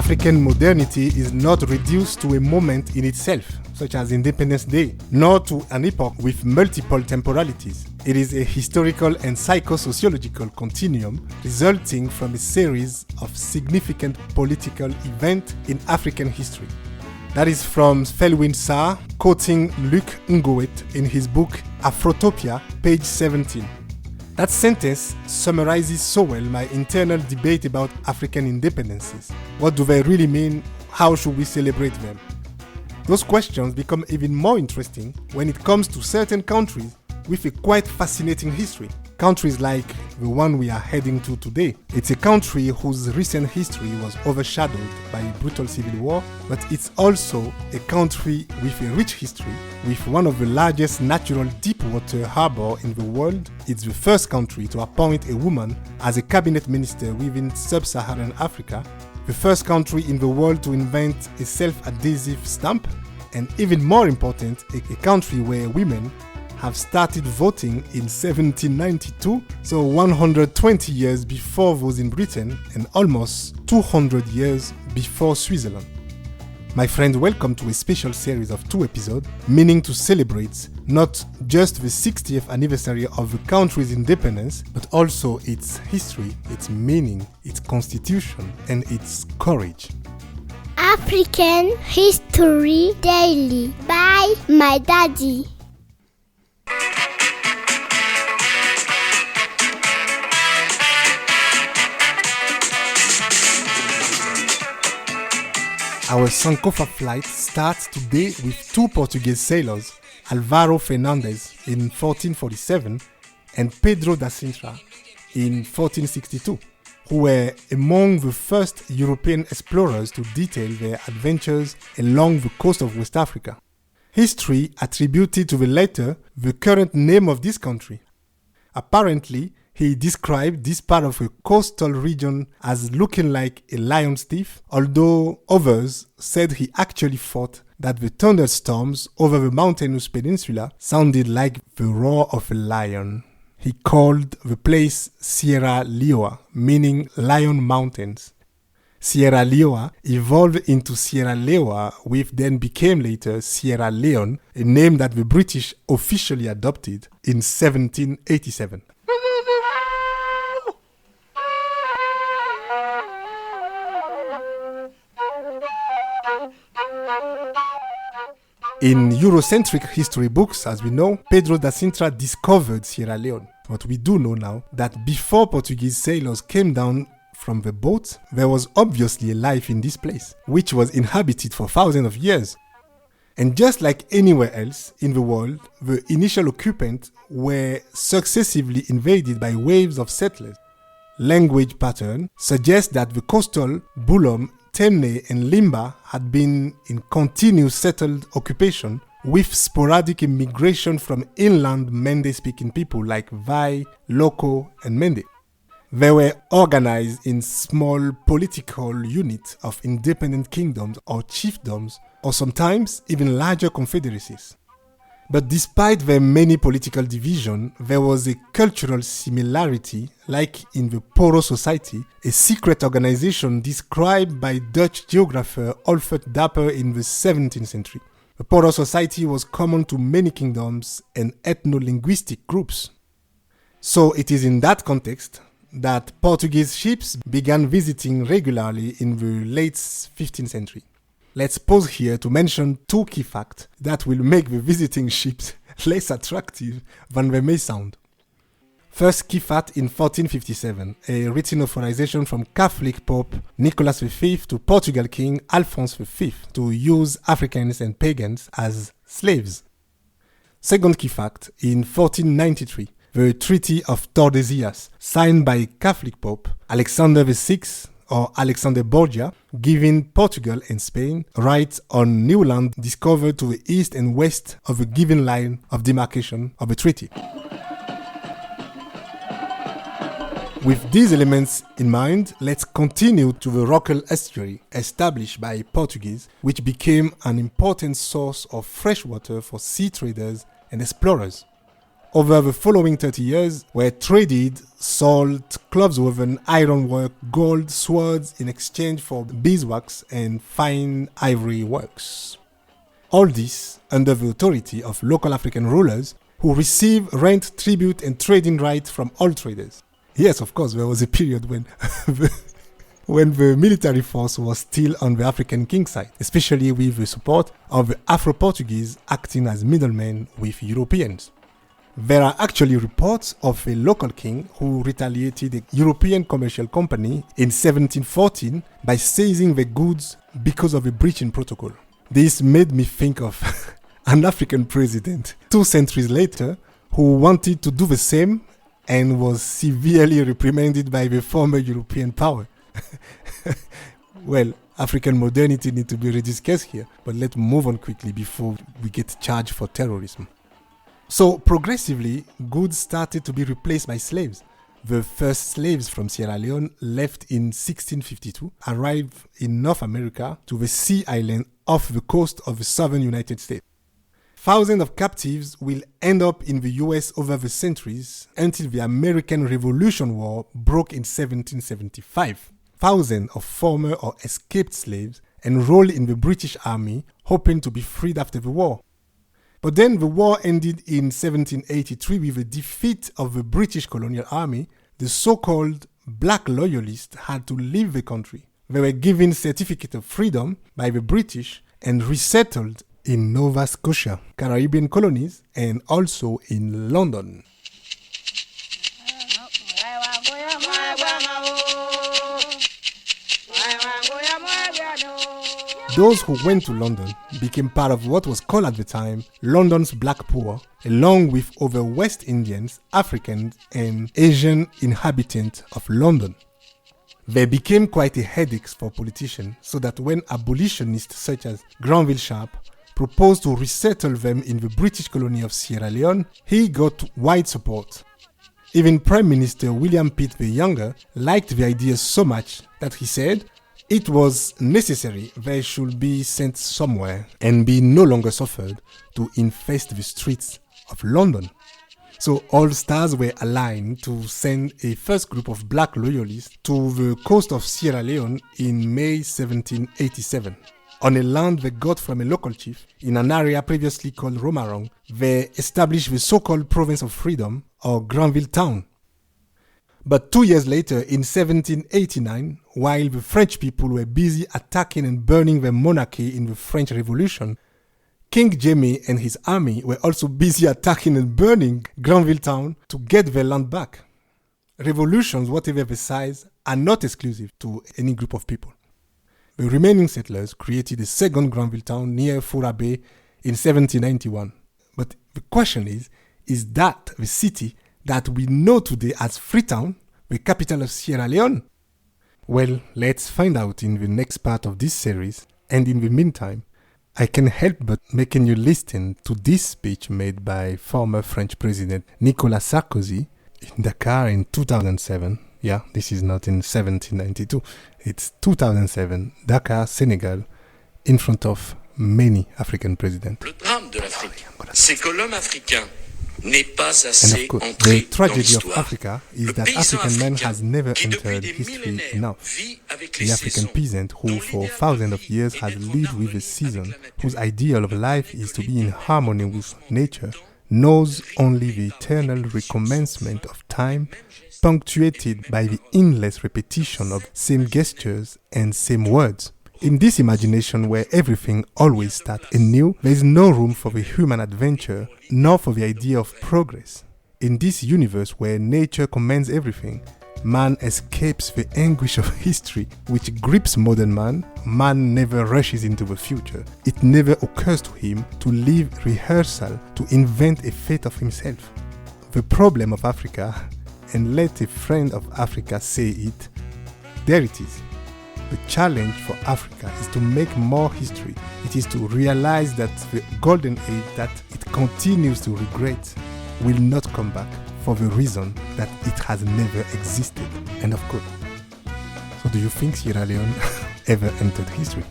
African modernity is not reduced to a moment in itself, such as Independence Day, nor to an epoch with multiple temporalities. It is a historical and psychosociological continuum resulting from a series of significant political events in African history. That is from Felwine Sarr, quoting Luc Ngowet in his book Afrotopia, page 17. That sentence summarizes so well my internal debate about African independences. What do they really mean? How should we celebrate them? Those questions become even more interesting when it comes to certain countries with a quite fascinating history. Countries like the one we are heading to today. It's a country whose recent history was overshadowed by a brutal civil war, but it's also a country with a rich history, with one of the largest natural deep water harbor in the world. It's the first country to appoint a woman as a cabinet minister within Sub-Saharan Africa, the first country in the world to invent a self-adhesive stamp, and even more important, a country where women have started voting in 1792, so 120 years before those in Britain and almost 200 years before Switzerland. My friend, welcome to a special series of 2 episodes, meaning to celebrate not just the 60th anniversary of the country's independence, but also its history, its meaning, its constitution, and its courage. African History Daily by my daddy. Our Sankofa flight starts today with 2 Portuguese sailors, Álvaro Fernandes in 1447 and Pedro da Sintra in 1462, who were among the first European explorers to detail their adventures along the coast of West Africa. History attributed to the latter the current name of this country. Apparently, he described this part of a coastal region as looking like a lion's teeth, although others said he actually thought that the thunderstorms over the mountainous peninsula sounded like the roar of a lion. He called the place Sierra Leone, meaning Lion Mountains. Sierra Leone evolved into Sierra Leone, which then became later Sierra Leone, a name that the British officially adopted in 1787. In Eurocentric history books, as we know, Pedro da Sintra discovered Sierra Leone. But we do know now that before Portuguese sailors came down from the boat, there was obviously a life in this place, which was inhabited for thousands of years. And just like anywhere else in the world, the initial occupants were successively invaded by waves of settlers. Language pattern suggests that the coastal Bulom, Temne and Limba had been in continuous settled occupation with sporadic immigration from inland Mende-speaking people like Vai, Loko and Mende. They were organized in small political units of independent kingdoms or chiefdoms, or sometimes even larger confederacies. But despite their many political divisions, there was a cultural similarity, like in the Poro Society, a secret organization described by Dutch geographer Alfred Dapper in the 17th century. The Poro Society was common to many kingdoms and ethno-linguistic groups. So it is in that context that Portuguese ships began visiting regularly in the late 15th century. Let's pause here to mention 2 key facts that will make the visiting ships less attractive than they may sound. First key fact, in 1457, a written authorization from Catholic Pope Nicholas V to Portugal King Alphonse V to use Africans and pagans as slaves. Second key fact, in 1493, the Treaty of Tordesillas, signed by Catholic Pope Alexander VI or Alexander Borgia, giving Portugal and Spain rights on new land discovered to the east and west of the given line of demarcation of the treaty. With these elements in mind, let's continue to the Rockall estuary established by Portuguese, which became an important source of fresh water for sea traders and explorers. over the following 30 years were traded salt, cloves woven, ironwork, gold, swords in exchange for beeswax and fine ivory works. All this under the authority of local African rulers who receive rent, tribute and trading rights from all traders. Yes, of course, there was a period when when the military force was still on the African king's side, especially with the support of the Afro-Portuguese acting as middlemen with Europeans. There are actually reports of a local king who retaliated a European commercial company in 1714 by seizing the goods because of a breach in protocol. This made me think of an African president 2 centuries later who wanted to do the same and was severely reprimanded by the former European power. Well, African modernity needs to be rediscussed here, but let's move on quickly before we get charged for terrorism. So progressively, goods started to be replaced by slaves. The first slaves from Sierra Leone left in 1652, arrived in North America to the sea island off the coast of the southern United States. Thousands of captives will end up in the US over the centuries until the American Revolution War broke in 1775. Thousands of former or escaped slaves enrolled in the British Army, hoping to be freed after the war. But then the war ended in 1783 with the defeat of the British colonial army. The so-called black loyalists had to leave the country. They were given certificate of freedom by the British and resettled in Nova Scotia, Caribbean colonies, and also in London. Those who went to London became part of what was called at the time London's Black Poor, along with other West Indians, Africans, and Asian inhabitants of London. They became quite a headache for politicians, so that when abolitionists such as Granville Sharp proposed to resettle them in the British colony of Sierra Leone, he got wide support. Even Prime Minister William Pitt the Younger liked the idea so much that he said it was necessary they should be sent somewhere and be no longer suffered to infest the streets of London. So all stars were aligned to send a first group of black loyalists to the coast of Sierra Leone in May 1787. On a land they got from a local chief in an area previously called Romarong, they established the so-called Province of Freedom or Granville Town. But 2 years later, in 1789, while the French people were busy attacking and burning the monarchy in the French Revolution, King Jaime and his army were also busy attacking and burning Granville Town to get their land back. Revolutions, whatever the size, are not exclusive to any group of people. The remaining settlers created a second Granville Town near Fura Bay in 1791. But the question is that the city that we know today as Freetown, the capital of Sierra Leone? Well, let's find out in the next part of this series, and in the meantime, I can help but making you listen to this speech made by former French President Nicolas Sarkozy in Dakar in 2007. Yeah, this is not in 1792, it's 2007, Dakar, Senegal, in front of many African presidents. Le drame de l'Afrique, c'est que l'homme africain n'est pas And assez of course, entré the dans tragedy of l'histoire. Africa is Le that paysan African man africain has never qui depuis entered des history millénaires enough. vit avec les The African saisons, peasant who dont for l'idéal thousands de of vie years est has d'être en lived with harmonie the season, avec la nature, whose ideal of life is to be in que harmony with nature, knows only the eternal recommencement of time, punctuated by the endless repetition of same gestures and same words. In this imagination where everything always starts anew, there is no room for the human adventure, nor for the idea of progress. In this universe where nature commands everything, man escapes the anguish of history which grips modern man. Man never rushes into the future. It never occurs to him to leave rehearsal, to invent a fate of himself. The problem of Africa, and let a friend of Africa say it, there it is. The challenge for Africa is to make more history. It is to realize that the golden age that it continues to regret will not come back for the reason that it has never existed. End of quote. So do you think Sierra Leone ever entered history?